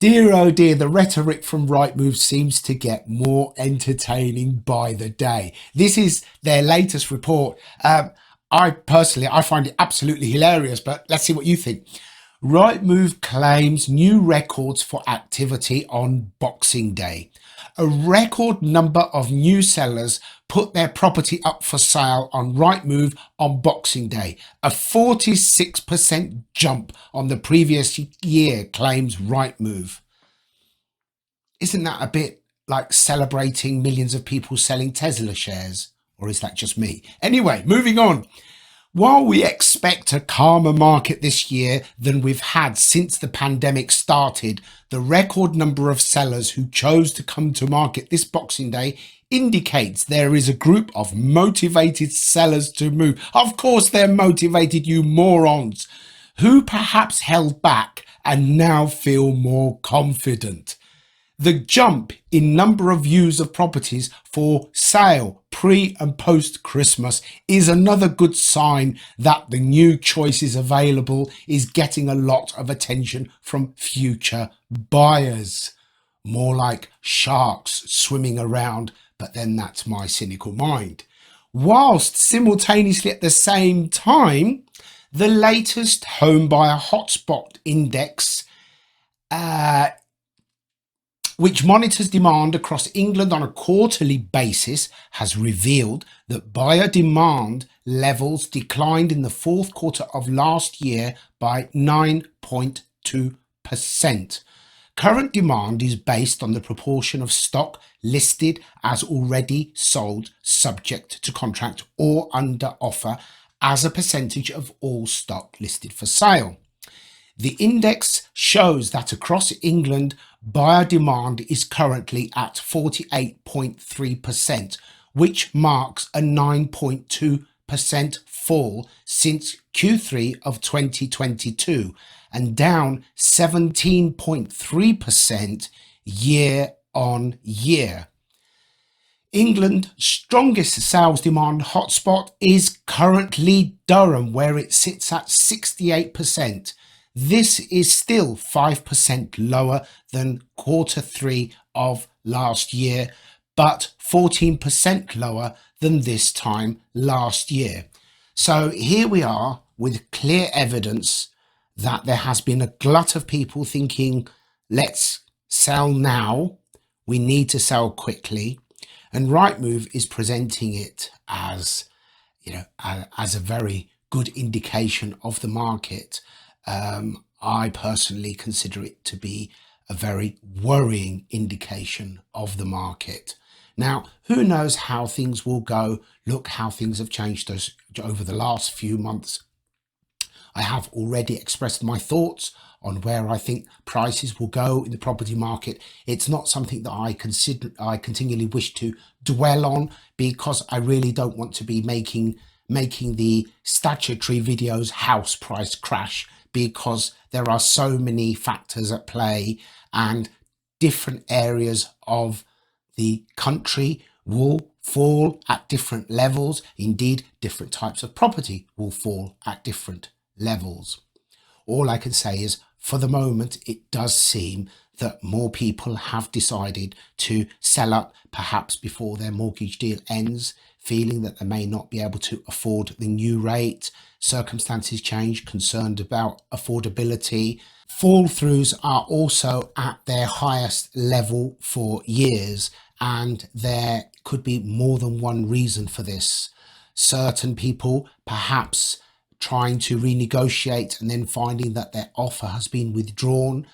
Dear oh dear, the rhetoric from Rightmove seems to get more entertaining by the day. This is their latest report. I find it absolutely hilarious, but let's see what you think. Rightmove claims new records for activity on Boxing Day. A record number of new sellers put their property up for sale on Rightmove on Boxing Day, a 46% jump on the previous year, claims Rightmove. Isn't that a bit like celebrating millions of people selling Tesla shares? Or is that just me? Anyway, moving on. While we expect a calmer market this year than we've had since the pandemic started, the record number of sellers who chose to come to market this Boxing Day indicates there is a group of motivated sellers to move. Of course, they're motivated, you morons, who perhaps held back and now feel more confident. The jump in number of views of properties for sale pre and post Christmas is another good sign that the new choices available is getting a lot of attention from future buyers. More like sharks swimming around, but then that's my cynical mind. Whilst simultaneously at the same time, the latest home buyer hotspot index which monitors demand across England on a quarterly basis, has revealed that buyer demand levels declined in the fourth quarter of last year by 9.2%. Current demand is based on the proportion of stock listed as already sold, subject to contract or under offer as a percentage of all stock listed for sale. The index shows that across England, buyer demand is currently at 48.3%, which marks a 9.2% fall since Q3 of 2022 and down 17.3% year on year. England's strongest sales demand hotspot is currently Durham, where it sits at 68%. This is still 5% lower than quarter three of last year, but 14% lower than this time last year. So here we are with clear evidence that there has been a glut of people thinking, let's sell now, we need to sell quickly. And Rightmove is presenting it as, as a very good indication of the market. I personally consider it to be a very worrying indication of the market. Now, who knows how things will go? Look how things have changed over the last few months. I have already expressed my thoughts on where I think prices will go in the property market. It's not something that I continually wish to dwell on, because I really don't want to be making the statutory videos house price crash, because there are so many factors at play and different areas of the country will fall at different levels. Indeed, different types of property will fall at different levels. All I can say is, for the moment, it does seem that more people have decided to sell up perhaps before their mortgage deal ends, feeling that they may not be able to afford the new rate. Circumstances change, concerned about affordability. Fall throughs are also at their highest level for years, and there could be more than one reason for this. Certain people perhaps trying to renegotiate and then finding that their offer has been withdrawn.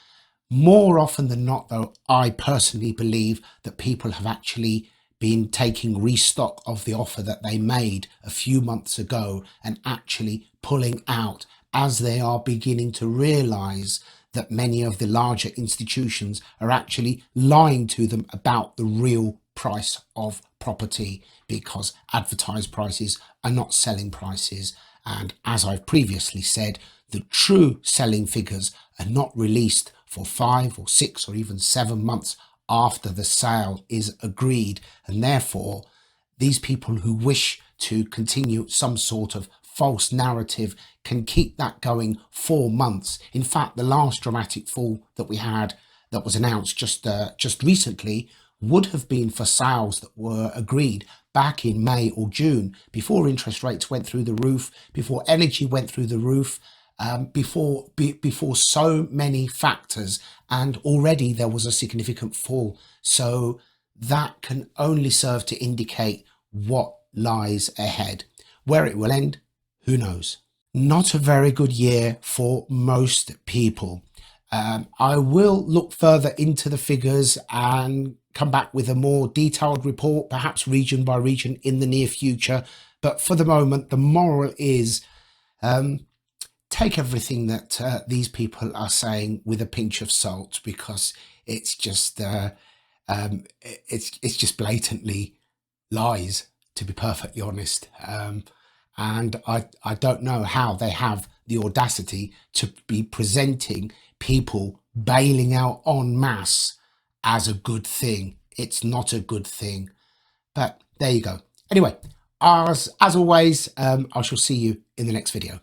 More often than not, though, I personally believe that people have actually been taking restock of the offer that they made a few months ago and actually pulling out as they are beginning to realize that many of the larger institutions are actually lying to them about the real price of property, because advertised prices are not selling prices. And as I've previously said, the true selling figures are not released for 5 or 6 or even 7 months after the sale is agreed. And therefore, these people who wish to continue some sort of false narrative can keep that going for months. In fact, the last dramatic fall that we had that was announced just recently would have been for sales that were agreed back in May or June, before interest rates went through the roof, before energy went through the roof, before so many factors, and already there was a significant fall. So that can only serve to indicate what lies ahead. Where it will end, who knows? Not a very good year for most people. I will look further into the figures and come back with a more detailed report, perhaps region by region, in the near future. But for the moment, the moral is take everything that these people are saying with a pinch of salt, because it's just it's just blatantly lies, to be perfectly honest. And I don't know how they have the audacity to be presenting people bailing out en masse as a good thing. It's not a good thing. But there you go. Anyway, as always, I shall see you in the next video.